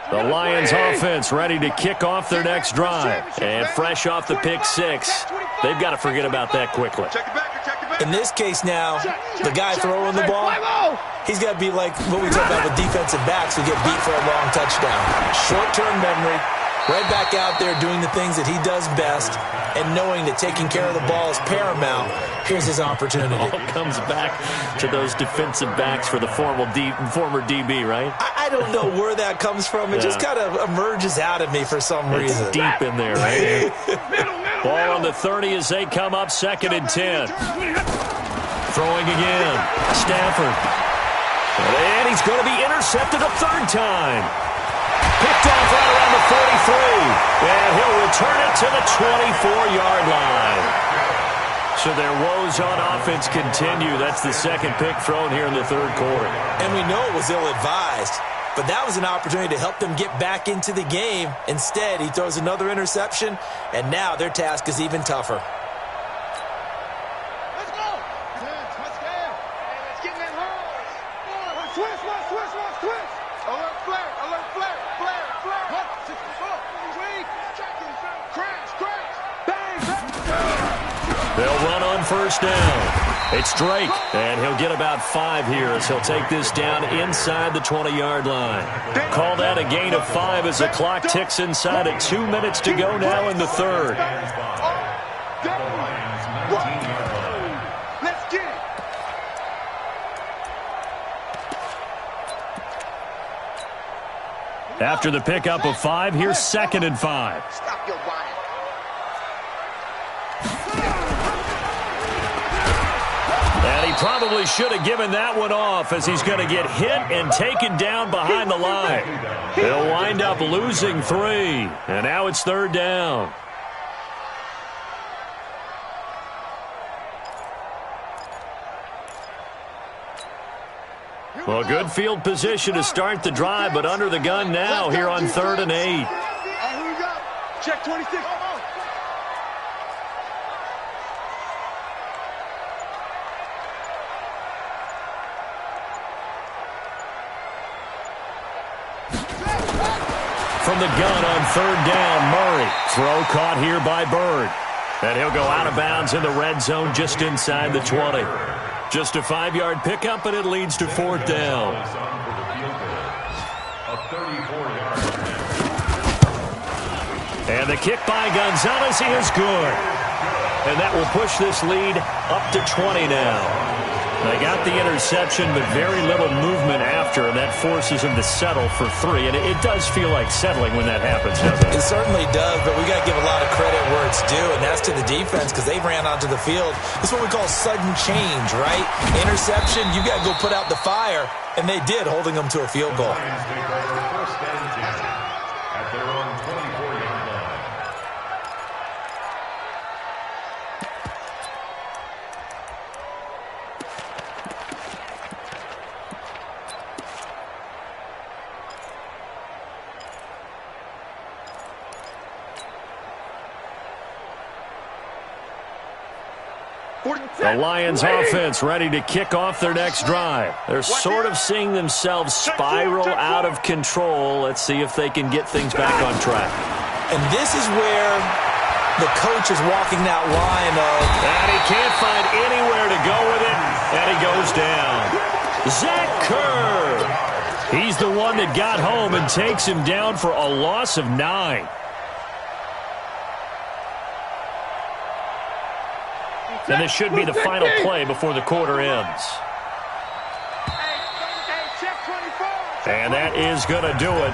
[SPEAKER 1] The Lions offense ready to kick off their next drive. And fresh off the pick 6, they've got to forget about that quickly.
[SPEAKER 5] In this case now, the guy throwing the ball, he's got to be like what we talk about with defensive backs who get beat for a long touchdown. Short-term memory, right back out there doing the things that he does best, and knowing that taking care of the ball is paramount. Here's his opportunity.
[SPEAKER 1] All comes back to those defensive backs for the former DB, right?
[SPEAKER 5] I don't know where that comes from. It just kind of emerges out of me for some reason.
[SPEAKER 1] It's deep in there, right? Ball on the 30 as they come up, 2nd and 10. Throwing again. Stafford. And he's going to be intercepted a 3rd time. Picked off right around the 43. And he'll return it to the 24-yard line. So their woes on offense continue. That's the 2nd pick thrown here in the 3rd quarter.
[SPEAKER 5] And we know it was ill-advised, but that was an opportunity to help them get back into the game. Instead, he throws another interception, and now their task is even tougher.
[SPEAKER 4] Let's go. Let's get in that hole. Switch. Alert flare. Crash. Bang.
[SPEAKER 1] They'll run on 1st down. It's Drake, and he'll get about 5 here as he'll take this down inside the 20-yard line. Call that a gain of 5 as the clock ticks inside of 2 minutes to go now in the 3rd.
[SPEAKER 4] Let's get it.
[SPEAKER 1] After the pickup of 5, here's 2nd and 5.
[SPEAKER 4] Stop your whining.
[SPEAKER 1] And he probably should have given that one off, as he's going to get hit and taken down behind the line. They'll wind up losing 3, and now it's 3rd down. Well, good field position to start the drive, but under the gun now here on 3rd and 8.
[SPEAKER 4] All right, here we go. Check 26.
[SPEAKER 1] from the gun on third down. Murray. Throw caught here by Bird. And he'll go out of bounds in the red zone just inside the 20. Just a 5-yard pickup, and it leads to fourth down. And the kick by Gonzalez is good. And that will push this lead up to 20 now. They got the interception, but very little movement after, and that forces them to settle for 3. And it does feel like settling when that happens, doesn't it?
[SPEAKER 5] It certainly does, but we got to give a lot of credit where it's due, and that's to the defense because they ran onto the field. It's what we call sudden change, right? Interception, you got to go put out the fire, and they did, holding them to a field goal.
[SPEAKER 3] At their own 24-yard line.
[SPEAKER 1] The Lions offense ready to kick off their next drive. They're sort of seeing themselves spiral out of control. Let's see if they can get things back on track.
[SPEAKER 5] And this is where the coach is walking that line of...
[SPEAKER 1] And he can't find anywhere to go with it, and he goes down. Zach Kerr. He's the one that got home and takes him down for a loss of 9. And this should be the final play before the quarter ends. And that is going to do it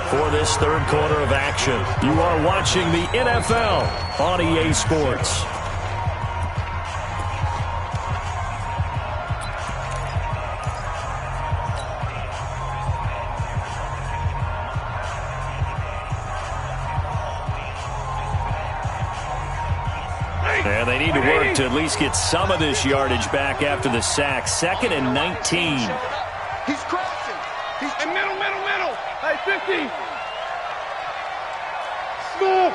[SPEAKER 1] for this third quarter of action. You are watching the NFL on EA Sports. And they need to work to at least get some of this yardage back after the sack. 2nd and 19.
[SPEAKER 4] He's crossing. He's
[SPEAKER 6] in middle. Hey, 50. Small.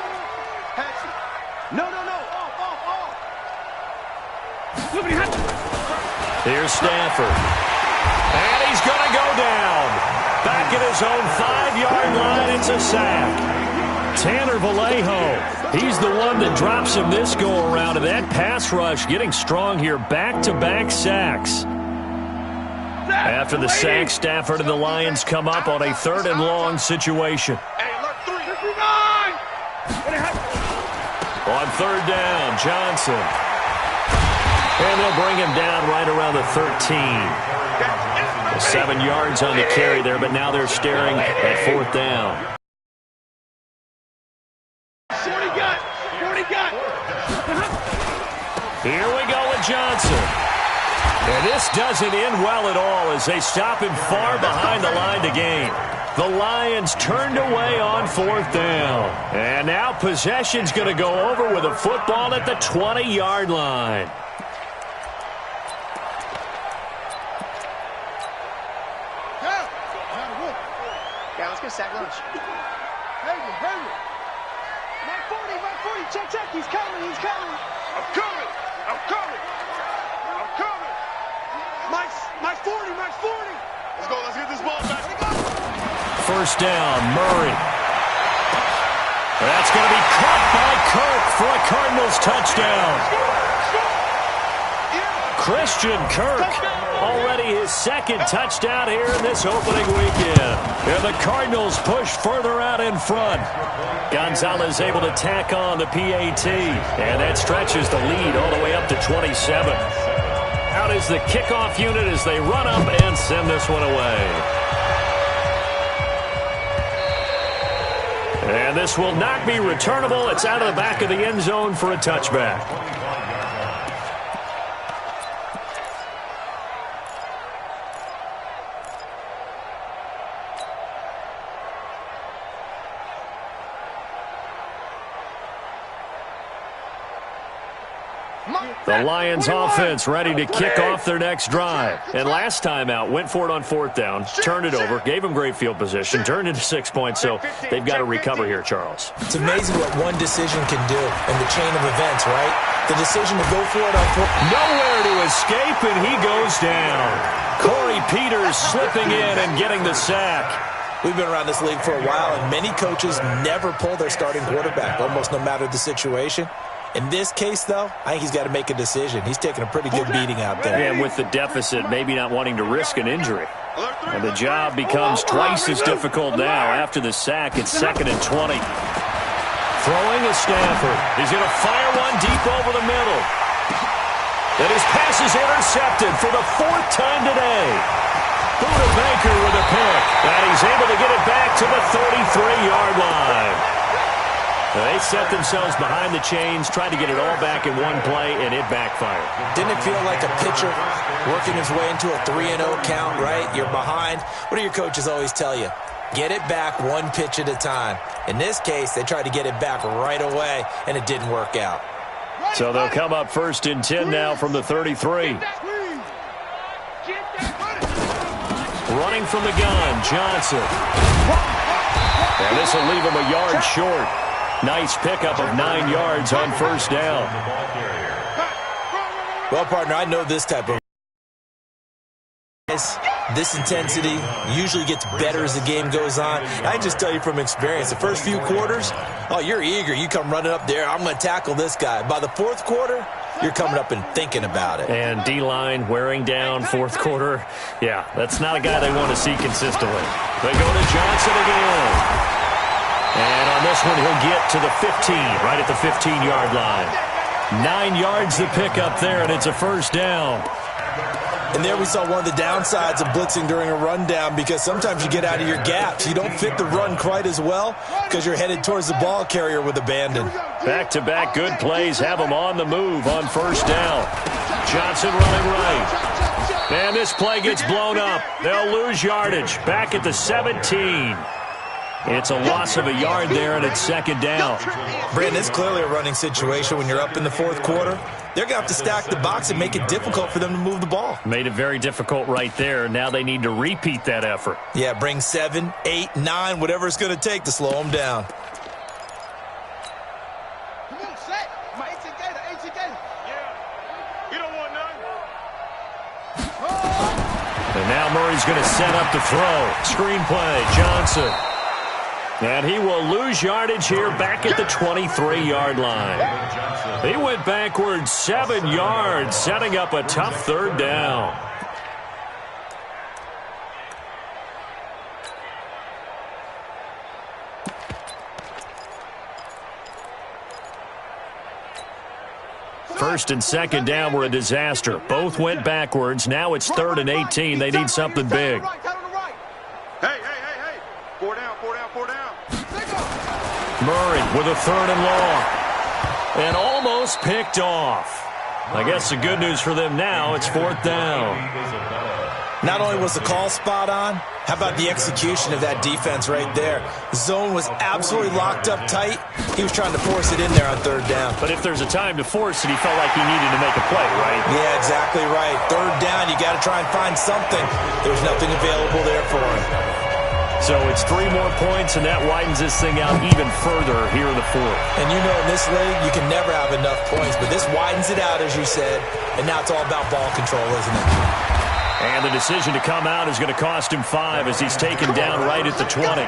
[SPEAKER 4] Patsy. No. Off.
[SPEAKER 1] Here's Stafford. And he's going to go down. Back at his own 5-yard line. It's a sack. Tanner Vallejo, he's the one that drops him this go-around. And that pass rush getting strong here. Back-to-back sacks. After the sack, Stafford and the Lions come up on a 3rd and long situation. On 3rd down, Johnson. And they'll bring him down right around the 13. 7 yards on the carry there, but now they're staring at 4th down.
[SPEAKER 6] 40 got.
[SPEAKER 1] Here we go with Johnson. And this doesn't end well at all as they stop him far behind the line to gain. The Lions turned away on 4th down. And now possession's going to go over with a football at the 20-yard line.
[SPEAKER 4] Yeah, let's get sack lunch. Hurry. My 40. Check. He's coming. I'm coming. My 40. Let's go. Let's get this ball back.
[SPEAKER 1] 1st down, Murray. That's going to be caught by Kirk for a Cardinals touchdown. Christian Kirk, already his 2nd touchdown here in this opening weekend. And the Cardinals push further out in front. Gonzalez able to tack on the PAT. And that stretches the lead all the way up to 27. Out is the kickoff unit as they run up and send this one away. And this will not be returnable. It's out of the back of the end zone for a touchback. The Lions offense ready to kick off their next drive. And last time out, went for it on 4th down, turned it over, gave them great field position, turned into 6 points, so they've got to recover here, Charles.
[SPEAKER 5] It's amazing what one decision can do in the chain of events, right? The decision to go for it on 4th.
[SPEAKER 1] Nowhere to escape, and he goes down. Corey Peters slipping in and getting the sack.
[SPEAKER 5] We've been around this league for a while, and many coaches never pull their starting quarterback, almost no matter the situation. In this case, though, I think he's got to make a decision. He's taking a pretty good beating out there.
[SPEAKER 1] And with the deficit, maybe not wanting to risk an injury. And the job becomes twice as difficult now. After the sack, it's 2nd and 20. Throwing is Stafford. He's going to fire one deep over the middle. And his pass is intercepted for the 4th time today. Buda Baker with a pick. And he's able to get it back to the 33-yard line. They set themselves behind the chains, tried to get it all back in one play, and it backfired.
[SPEAKER 5] Didn't it feel like a pitcher working his way into a 3-0 count, right? You're behind. What do your coaches always tell you? Get it back one pitch at a time. In this case, they tried to get it back right away, and it didn't work out.
[SPEAKER 1] So they'll come up 1st and 10 now from the 33. Running from the gun, Johnson. And this will leave him a yard short. Nice pickup of 9 yards on 1st down.
[SPEAKER 5] Well, partner, I know this type of this intensity usually gets better as the game goes on. I can just tell you from experience, the first few quarters, oh, you're eager. You come running up there, I'm going to tackle this guy. By the 4th quarter, you're coming up and thinking about it.
[SPEAKER 1] And D-line wearing down 4th quarter. Yeah, that's not a guy they want to see consistently. They go to Johnson again. And on this one, he'll get to the 15, right at the 15-yard line. 9 yards to pick up there, and it's a 1st down.
[SPEAKER 5] And there we saw one of the downsides of blitzing during a rundown, because sometimes you get out of your gaps. You don't fit the run quite as well because you're headed towards the ball carrier with abandon.
[SPEAKER 1] Back-to-back good plays have him on the move on 1st down. Johnson running right. And this play gets blown up. They'll lose yardage. Back at the 17. It's a loss of a yard there, and it's 2nd down.
[SPEAKER 5] Brandon, it's clearly a running situation when you're up in the 4th quarter. They're going to have to stack the box and make it difficult for them to move the ball.
[SPEAKER 1] Made it very difficult right there. Now they need to repeat that effort.
[SPEAKER 5] Yeah, bring 7, 8, 9, whatever it's going to take to slow them down.
[SPEAKER 4] Come on, set. My 18 gator, 18 gator. Yeah. You don't want none.
[SPEAKER 1] And now Murray's going to set up the throw. Screen play, Johnson. And he will lose yardage here back at the 23-yard line. He went backwards 7 yards, setting up a tough 3rd down. First and 2nd down were a disaster. Both went backwards. Now it's 3rd and 18. They need something big.
[SPEAKER 6] Hey. 4 down.
[SPEAKER 1] Murray with a 3rd and long. And almost picked off. I guess the good news for them now, it's 4th down.
[SPEAKER 5] Not only was the call spot on, how about the execution of that defense right there? The zone was absolutely locked up tight. He was trying to force it in there on 3rd down.
[SPEAKER 1] But if there's a time to force it, he felt like he needed to make a play, right?
[SPEAKER 5] Yeah, exactly right. 3rd down, you got to try and find something. There's nothing available there for him.
[SPEAKER 1] So it's 3 more points, and that widens this thing out even further here in the 4th.
[SPEAKER 5] And you know in this league, you can never have enough points, but this widens it out, as you said, and now it's all about ball control, isn't it?
[SPEAKER 1] And the decision to come out is going to cost him 5 as he's taken down right at the 20.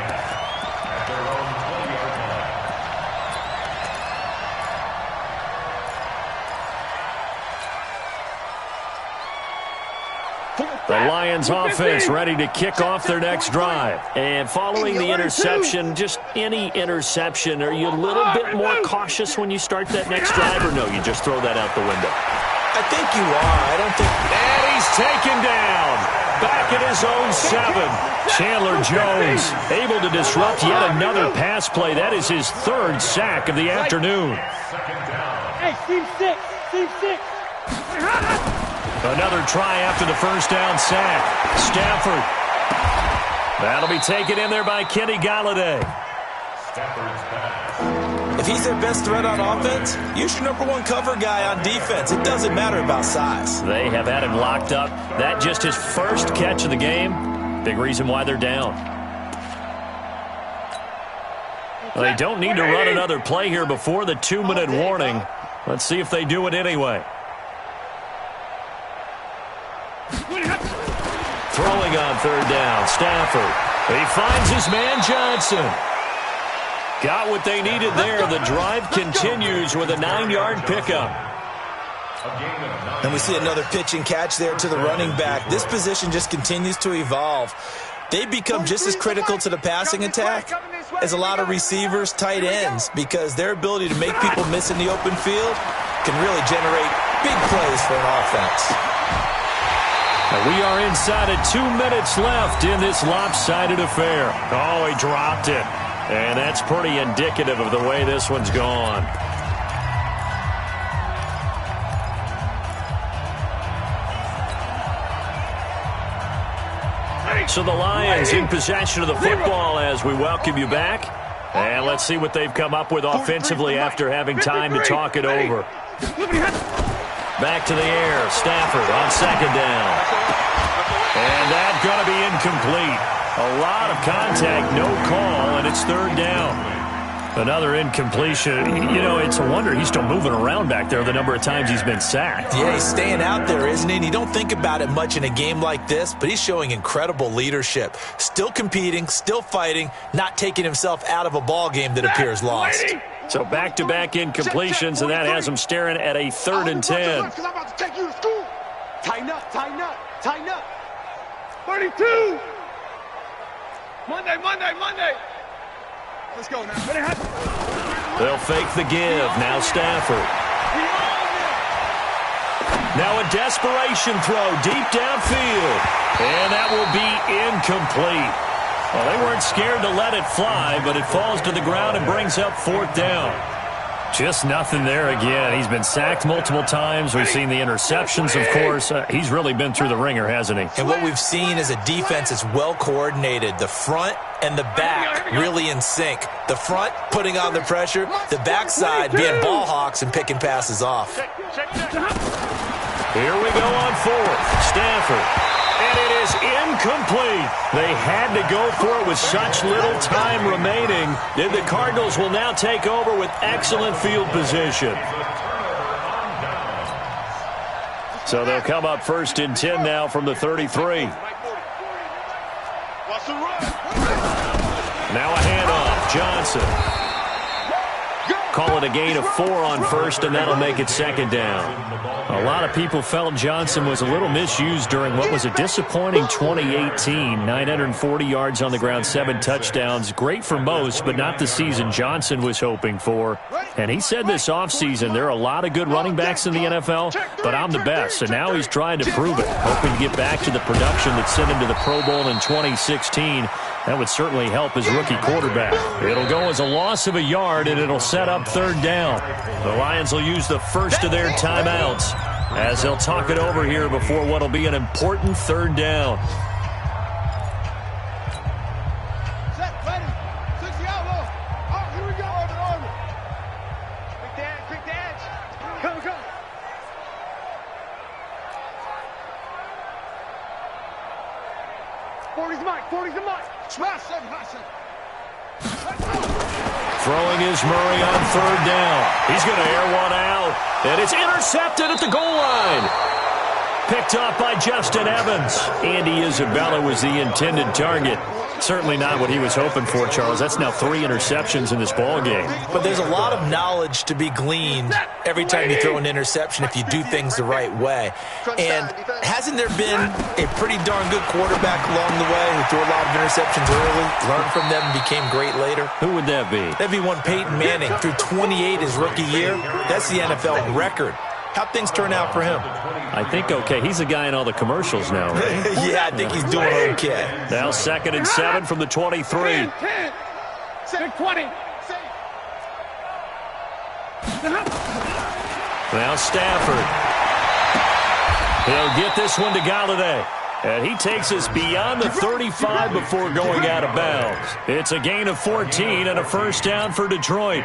[SPEAKER 1] The Lions offense ready to kick off their next drive. And following the interception, just any interception, are you a little bit more cautious when you start that next drive, or no, you just throw that out the window?
[SPEAKER 5] I think you are. I don't think...
[SPEAKER 1] And he's taken down. Back at his own 7. Chandler Jones able to disrupt yet another pass play. That is his 3rd sack of the afternoon.
[SPEAKER 6] Hey, Steve 6.
[SPEAKER 1] Another try after the 1st down sack. Stafford. That'll be taken in there by Kenny Galladay.
[SPEAKER 5] If he's their best threat on offense, use your #1 cover guy on defense. It doesn't matter about size.
[SPEAKER 1] They have had him locked up. That just his first catch of the game. Big reason why they're down. They don't need to run another play here before the 2-minute warning. Let's see if they do it anyway. Throwing on 3rd down, Stafford. He finds his man Johnson. Got what they needed there. The drive continues with a 9-yard pickup.
[SPEAKER 5] And we see another pitch and catch there to the running back. This position just continues to evolve. They become just as critical to the passing attack as a lot of receivers, tight ends, because their ability to make people miss in the open field can really generate big plays for an offense.
[SPEAKER 1] And we are inside of 2 minutes left in this lopsided affair. Oh, he dropped it. And that's pretty indicative of the way this one's gone. So the Lions in possession of the football as we welcome you back. And let's see what they've come up with offensively after having time to talk it over. Back to the air. Stafford on second down. And that's going to be incomplete. A lot of contact, no call, and it's third down. Another incompletion. You know, it's a wonder he's still moving around back there the number of times he's been sacked.
[SPEAKER 5] Yeah, he's staying out there, isn't he? And you don't think about it much in a game like this, but he's showing incredible leadership. Still competing, still fighting, not taking himself out of a ball game that appears lost.
[SPEAKER 1] So back-to-back incompletions, and that has him staring at a 3rd and 10.
[SPEAKER 4] Tighten up, tighten up, tighten up. 32. Monday. Let's go now.
[SPEAKER 1] They'll fake the give. Now Stafford. Now a desperation throw deep downfield. And that will be incomplete. Well, they weren't scared to let it fly, but it falls to the ground and brings up 4th down. Just nothing there again. He's been sacked multiple times. We've seen the interceptions, of course. He's really been through the ringer, hasn't he?
[SPEAKER 5] And what we've seen is a defense that's well coordinated. The front and the back really in sync. The front putting on the pressure. The backside being ball hawks and picking passes off.
[SPEAKER 1] Here we go on 4th. Stafford. And it is incomplete. They had to go for it with such little time remaining. And the Cardinals will now take over with excellent field position. So they'll come up 1st and 10 now from the 33. Now a handoff. Johnson. Call it a gain of 4 on 1st, and that'll make it 2nd down. A lot of people felt Johnson was a little misused during what was a disappointing 2018. 940 yards on the ground, 7 touchdowns. Great for most, but not the season Johnson was hoping for. And he said this offseason, there are a lot of good running backs in the NFL, but I'm the best. And now he's trying to prove it, hoping to get back to the production that sent him to the Pro Bowl in 2016. That would certainly help his rookie quarterback. It'll go as a loss of a yard, and it'll set up 3rd down. The Lions will use the first of their timeouts as they'll talk it over here before what will be an important 3rd down.
[SPEAKER 4] Set, ready. 60 outlaw. Oh, here we go. Order. Quick dance. Come. 40's the mic. Smash 7.
[SPEAKER 1] Throwing is Murray on 3rd down. He's going to air one out. And it's intercepted at the goal line. Picked off by Justin Evans. Andy Isabella was the intended target. Certainly not what he was hoping for, Charles. That's now 3 interceptions in this ball game.
[SPEAKER 5] But there's a lot of knowledge to be gleaned every time you throw an interception if you do things the right way. And hasn't there been a pretty darn good quarterback along the way who threw a lot of interceptions early, learned from them, and became great later?
[SPEAKER 1] Who would that be?
[SPEAKER 5] That'd be one Peyton Manning. Threw 28 his rookie year. That's the NFL record. How'd things turn out for him?
[SPEAKER 1] I think okay. He's a guy in all the commercials now, right?
[SPEAKER 5] Yeah, I think he's doing okay.
[SPEAKER 1] Now 2nd and 7 from the 23.
[SPEAKER 4] 10. 20.
[SPEAKER 1] Now Stafford. He'll get this one to Galladay. And he takes us beyond the 35 before going out of bounds. It's a gain of 14 and a 1st down for Detroit.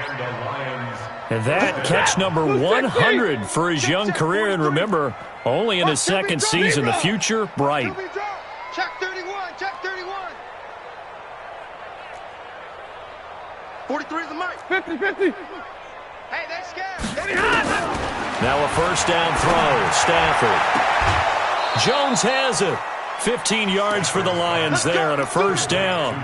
[SPEAKER 1] And that catch number 100 for his young career. And remember, only in his 2nd season. The future, bright.
[SPEAKER 4] Check 31. 43 is the mic. 50. Hey, they're scared.
[SPEAKER 1] Now a 1st down throw. Stafford. Jones has it. 15 yards for the Lions there on a first down.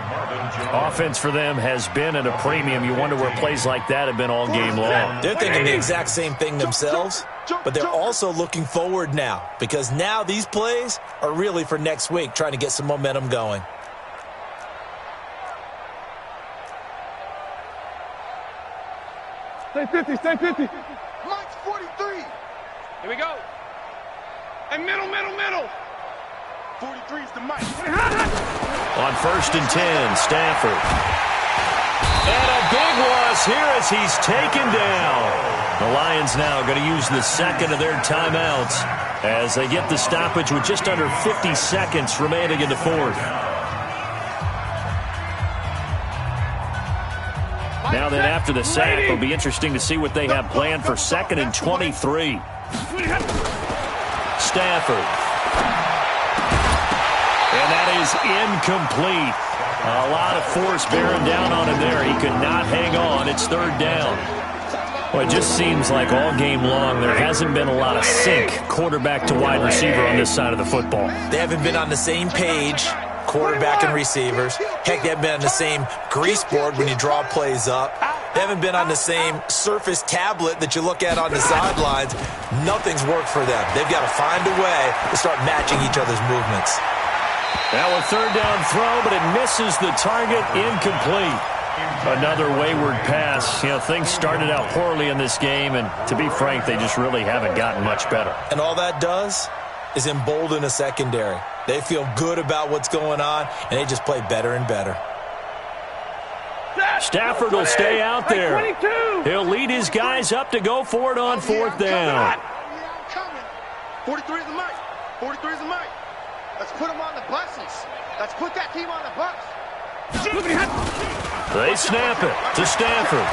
[SPEAKER 1] Offense for them has been at a premium. You wonder where plays like that have been all game long.
[SPEAKER 5] They're thinking the exact same thing themselves, but they're also looking forward now because now these plays are really for next week, trying to get some momentum going.
[SPEAKER 6] Stay 50, stay 50.
[SPEAKER 4] Mike's 43.
[SPEAKER 6] Here we go. And middle.
[SPEAKER 4] 43 is the Mike.
[SPEAKER 1] On first and 10, Stafford. And a big loss here as he's taken down. The Lions now going to use the second of their timeouts as they get the stoppage with just under 50 seconds remaining in the fourth. Now then, after the sack, it'll be interesting to see what they have planned for second and 23. Stafford. And that is incomplete. A lot of force bearing down on him there. He could not hang on. It's third down. Well, it just seems like all game long there hasn't been a lot of sync quarterback to wide receiver on this side of the football.
[SPEAKER 5] They haven't been on the same page, quarterback and receivers. Heck, they haven't been on the same grease board when you draw plays up. They haven't been on the same surface tablet that you look at on the sidelines. Nothing's worked for them. They've got to find a way to start matching each other's movements.
[SPEAKER 1] Now a third down throw, but it misses the target, incomplete. Another wayward pass. You know, things started out poorly in this game, and to be frank, they just really haven't gotten much better.
[SPEAKER 5] And all that does is embolden a secondary. They feel good about what's going on, and they just play better and better.
[SPEAKER 1] Stafford will stay out there. He'll lead his guys up to go for it on fourth down.
[SPEAKER 4] 43 is the Mike. 43 is the Mike. Let's put him on the buses. Let's put that team on the bus.
[SPEAKER 1] They snap it to Stafford.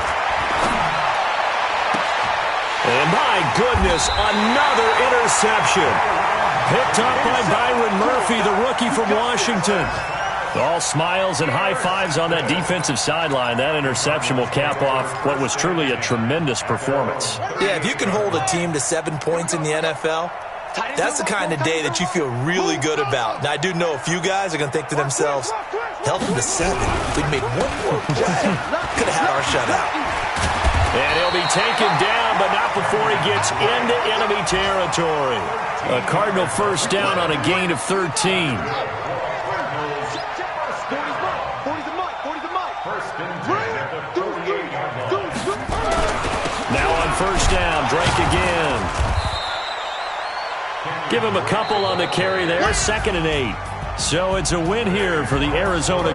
[SPEAKER 1] And my goodness, another interception. Picked up by Byron Murphy, the rookie from Washington. All smiles and high fives on that defensive sideline. That interception will cap off what was truly a tremendous performance.
[SPEAKER 5] Yeah, if you can hold a team to 7 points in the NFL, that's the kind of day that you feel really good about. Now, I do know a few guys are going to think to themselves, held them to 7. If we'd made one more play, could have had our shutout.
[SPEAKER 1] And he'll be taken down, but not before he gets into enemy territory. A Cardinal first down on a gain of 13. Now on first down, Drake again. Give him a couple on the carry there, 2nd and 8. So it's a win here for the Arizona